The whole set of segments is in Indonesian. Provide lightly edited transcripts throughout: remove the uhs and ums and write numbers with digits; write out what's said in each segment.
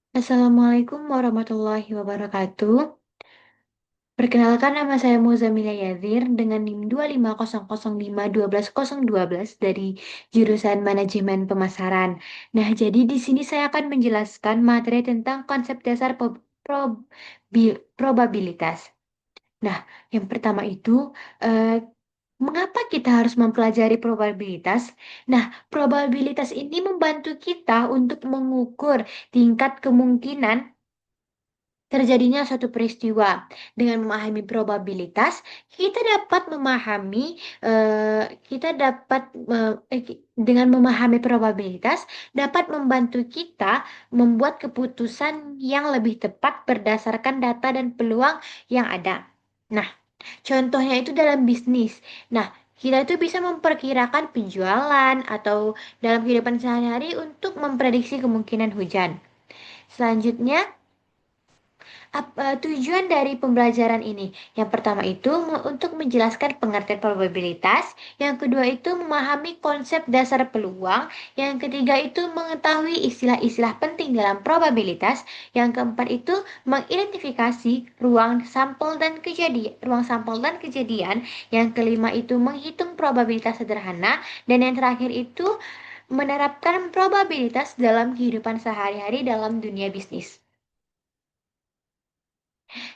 Assalamualaikum warahmatullahi wabarakatuh. Perkenalkan nama saya Muzamila Yadzir dengan NIM 25005121012 dari jurusan Manajemen Pemasaran. Nah, jadi di sini saya akan menjelaskan materi tentang konsep dasar probabilitas. Nah, yang pertama itu, mengapa kita harus mempelajari probabilitas? Nah, probabilitas ini membantu kita untuk mengukur tingkat kemungkinan terjadinya suatu peristiwa. Dengan memahami probabilitas, kita dapat memahami, kita dapat, dengan memahami probabilitas, dapat membantu kita membuat keputusan yang lebih tepat berdasarkan data dan peluang yang ada. Nah, contohnya itu dalam bisnis. Nah, kita itu bisa memperkirakan penjualan atau dalam kehidupan sehari-hari untuk memprediksi kemungkinan hujan. Selanjutnya, tujuan dari pembelajaran ini? Yang pertama itu untuk menjelaskan pengertian probabilitas, yang kedua itu memahami konsep dasar peluang, yang ketiga itu mengetahui istilah-istilah penting dalam probabilitas, yang keempat itu mengidentifikasi ruang sampel dan kejadian, yang kelima itu menghitung probabilitas sederhana, dan yang terakhir itu menerapkan probabilitas dalam kehidupan sehari-hari dalam dunia bisnis.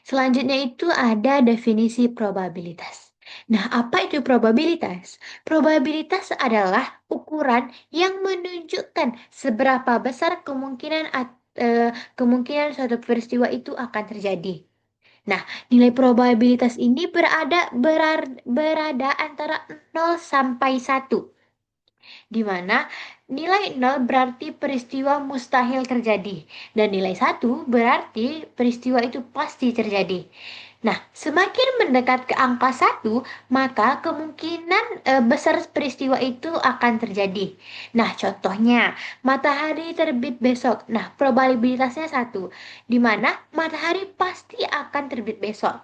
Selanjutnya itu ada definisi probabilitas. Nah, apa itu probabilitas? Probabilitas adalah ukuran yang menunjukkan seberapa besar kemungkinan suatu peristiwa itu akan terjadi. Nah, nilai probabilitas ini berada antara 0 sampai 1, di mana nilai 0 berarti peristiwa mustahil terjadi dan nilai 1 berarti peristiwa itu pasti terjadi. Nah, semakin mendekat ke angka 1, maka kemungkinan besar peristiwa itu akan terjadi. Nah, contohnya, matahari terbit besok. Nah, probabilitasnya 1, di mana matahari pasti akan terbit besok.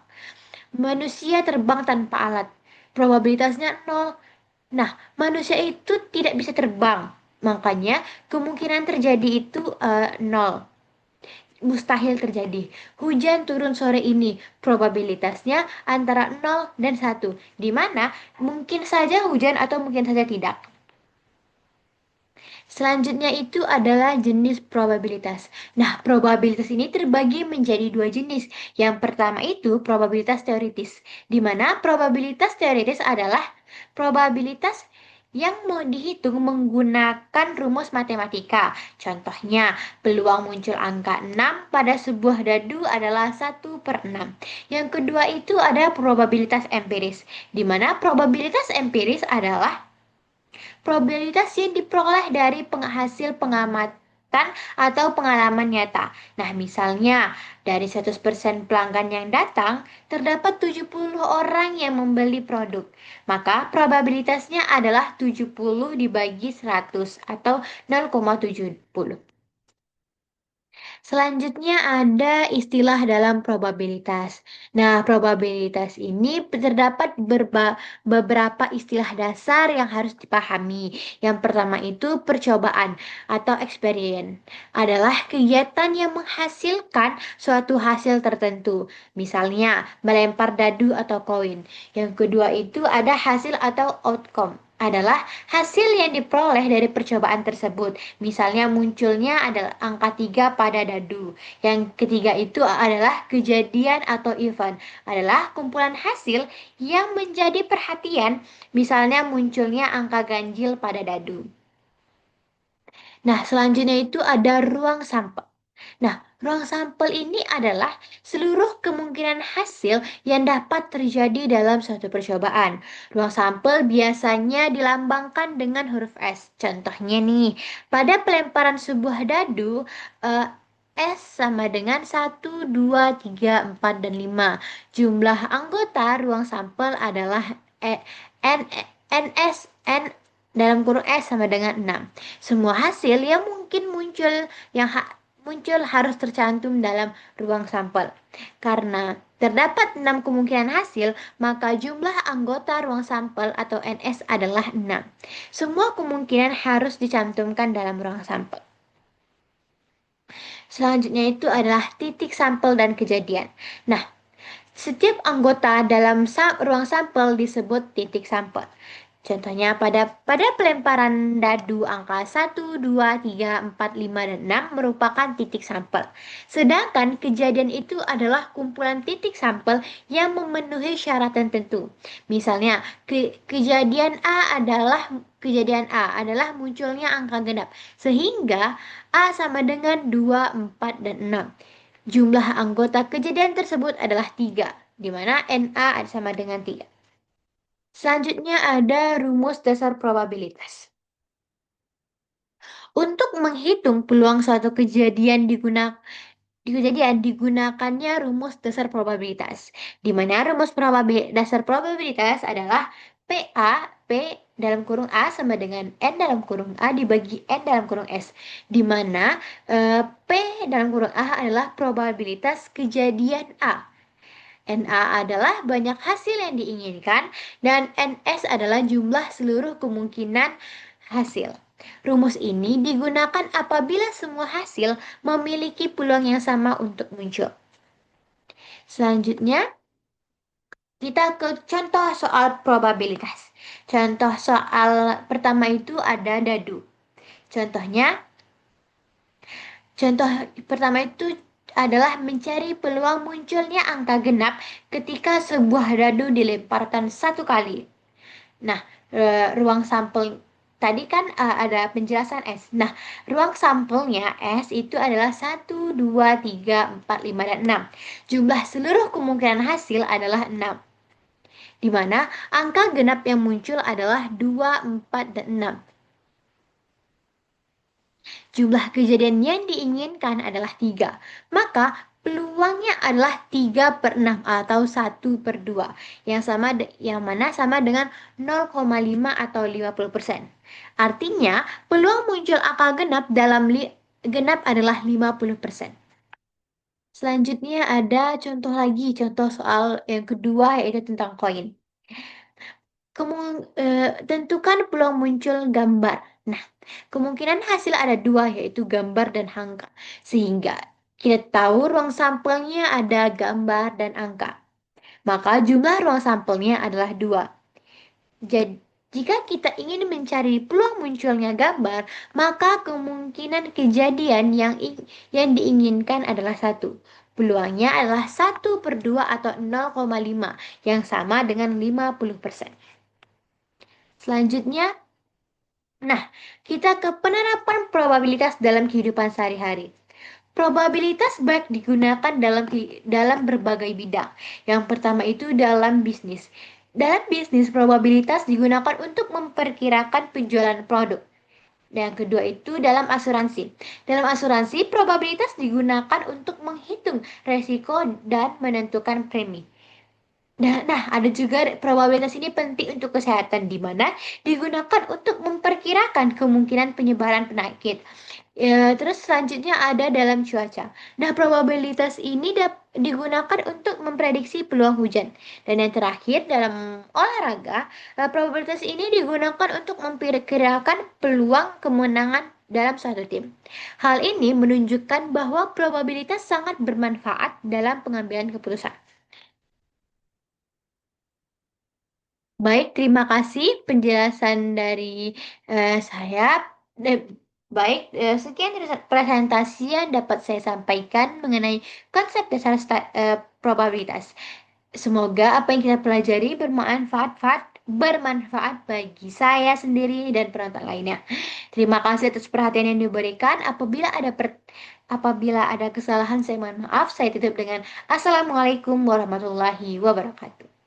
Manusia terbang tanpa alat. Probabilitasnya 0. Nah, manusia itu tidak bisa terbang. Makanya kemungkinan terjadi itu 0. Mustahil terjadi. Hujan turun sore ini. Probabilitasnya antara 0 dan 1. Di mana mungkin saja hujan atau mungkin saja tidak. Selanjutnya itu adalah jenis probabilitas. Nah, probabilitas ini terbagi menjadi dua jenis. Yang pertama itu probabilitas teoritis, di mana probabilitas teoritis adalah probabilitas yang mau dihitung menggunakan rumus matematika. Contohnya, peluang muncul angka 6 pada sebuah dadu adalah 1/6. Yang kedua itu ada probabilitas empiris, di mana probabilitas empiris adalah probabilitas yang diperoleh dari penghasil pengamatan atau pengalaman nyata. Nah, misalnya dari 100% pelanggan yang datang, terdapat 70 orang yang membeli produk. Maka probabilitasnya adalah 70 dibagi 100 atau 0,70. Selanjutnya ada istilah dalam probabilitas. Nah, probabilitas ini terdapat beberapa istilah dasar yang harus dipahami. Yang pertama itu percobaan atau experience adalah kegiatan yang menghasilkan suatu hasil tertentu. Misalnya, melempar dadu atau koin. Yang kedua itu ada hasil atau outcome adalah hasil yang diperoleh dari percobaan tersebut. Misalnya munculnya adalah angka 3 pada dadu. Yang ketiga itu adalah kejadian atau event. Adalah kumpulan hasil yang menjadi perhatian. Misalnya munculnya angka ganjil pada dadu. Nah, selanjutnya itu ada ruang sampel. Nah, ruang sampel ini adalah seluruh kemungkinan hasil yang dapat terjadi dalam suatu percobaan. Ruang sampel biasanya dilambangkan dengan huruf S. Contohnya nih, pada pelemparan sebuah dadu, eh, S sama dengan 1, 2, 3, 4, dan 5. Jumlah anggota ruang sampel adalah N, NSN dalam kurung S sama dengan 6. Semua hasil yang mungkin muncul harus tercantum dalam ruang sampel. Karena terdapat 6 kemungkinan hasil, maka jumlah anggota ruang sampel atau NS adalah 6. Semua kemungkinan harus dicantumkan dalam ruang sampel. Selanjutnya itu adalah titik sampel dan kejadian. Nah, setiap anggota dalam ruang sampel disebut titik sampel. Contohnya pada pelemparan dadu angka 1, 2, 3, 4, 5, dan 6 merupakan titik sampel. Sedangkan kejadian itu adalah kumpulan titik sampel yang memenuhi syarat tertentu. Misalnya, kejadian A adalah munculnya angka genap sehingga A sama dengan 2, 4, dan 6. Jumlah anggota kejadian tersebut adalah 3, di mana NA sama dengan 3. Selanjutnya ada rumus dasar probabilitas. Untuk menghitung peluang suatu digunakannya rumus dasar probabilitas. Di mana rumus dasar probabilitas adalah P dalam kurung A sama dengan N dalam kurung A dibagi N dalam kurung S. Di mana P dalam kurung A adalah probabilitas kejadian A. NA adalah banyak hasil yang diinginkan, dan NS adalah jumlah seluruh kemungkinan hasil. Rumus ini digunakan apabila semua hasil memiliki peluang yang sama untuk muncul. Selanjutnya, kita ke contoh soal probabilitas. Contoh soal pertama itu ada dadu. Contoh pertama itu adalah mencari peluang munculnya angka genap ketika sebuah dadu dilemparkan satu kali. Nah, ruang sampel tadi kan ada penjelasan S. Nah, ruang sampelnya S itu adalah 1, 2, 3, 4, 5, dan 6. Jumlah seluruh kemungkinan hasil adalah 6. Di mana angka genap yang muncul adalah 2, 4, dan 6. Jumlah kejadian yang diinginkan adalah 3. Maka peluangnya adalah 3/6 atau 1/2 yang mana sama dengan 0,5 atau 50%. Artinya, peluang muncul angka genap dalam genap adalah 50%. Selanjutnya ada contoh soal yang kedua yaitu tentang koin. Tentukan peluang muncul gambar. Nah, kemungkinan hasil ada dua, yaitu gambar dan angka. Sehingga kita tahu ruang sampelnya ada gambar dan angka. Maka jumlah ruang sampelnya adalah 2. Jadi, jika kita ingin mencari peluang munculnya gambar, maka kemungkinan kejadian yang diinginkan adalah 1. Peluangnya adalah 1/2 atau 0,5, yang sama dengan 50%. Selanjutnya, nah, kita ke penerapan probabilitas dalam kehidupan sehari-hari. Probabilitas baik digunakan dalam berbagai bidang. Yang pertama itu dalam bisnis. Dalam bisnis, probabilitas digunakan untuk memperkirakan penjualan produk. Dan yang kedua itu dalam asuransi. Dalam asuransi, probabilitas digunakan untuk menghitung resiko dan menentukan premi. Nah, ada juga probabilitas ini penting untuk kesehatan, di mana digunakan untuk memperkirakan kemungkinan penyebaran penyakit. Terus selanjutnya ada dalam cuaca. Nah, probabilitas ini digunakan untuk memprediksi peluang hujan. Dan yang terakhir dalam olahraga, probabilitas ini digunakan untuk memperkirakan peluang kemenangan dalam suatu tim. Hal ini menunjukkan bahwa probabilitas sangat bermanfaat dalam pengambilan keputusan. Baik, terima kasih penjelasan dari saya. Eh, Baik, sekian presentasi yang dapat saya sampaikan mengenai konsep dasar probabilitas. Semoga apa yang kita pelajari bermanfaat bagi saya sendiri dan penonton lainnya. Terima kasih atas perhatian yang diberikan. Apabila ada kesalahan, saya mohon maaf. Saya tutup dengan Assalamualaikum warahmatullahi wabarakatuh.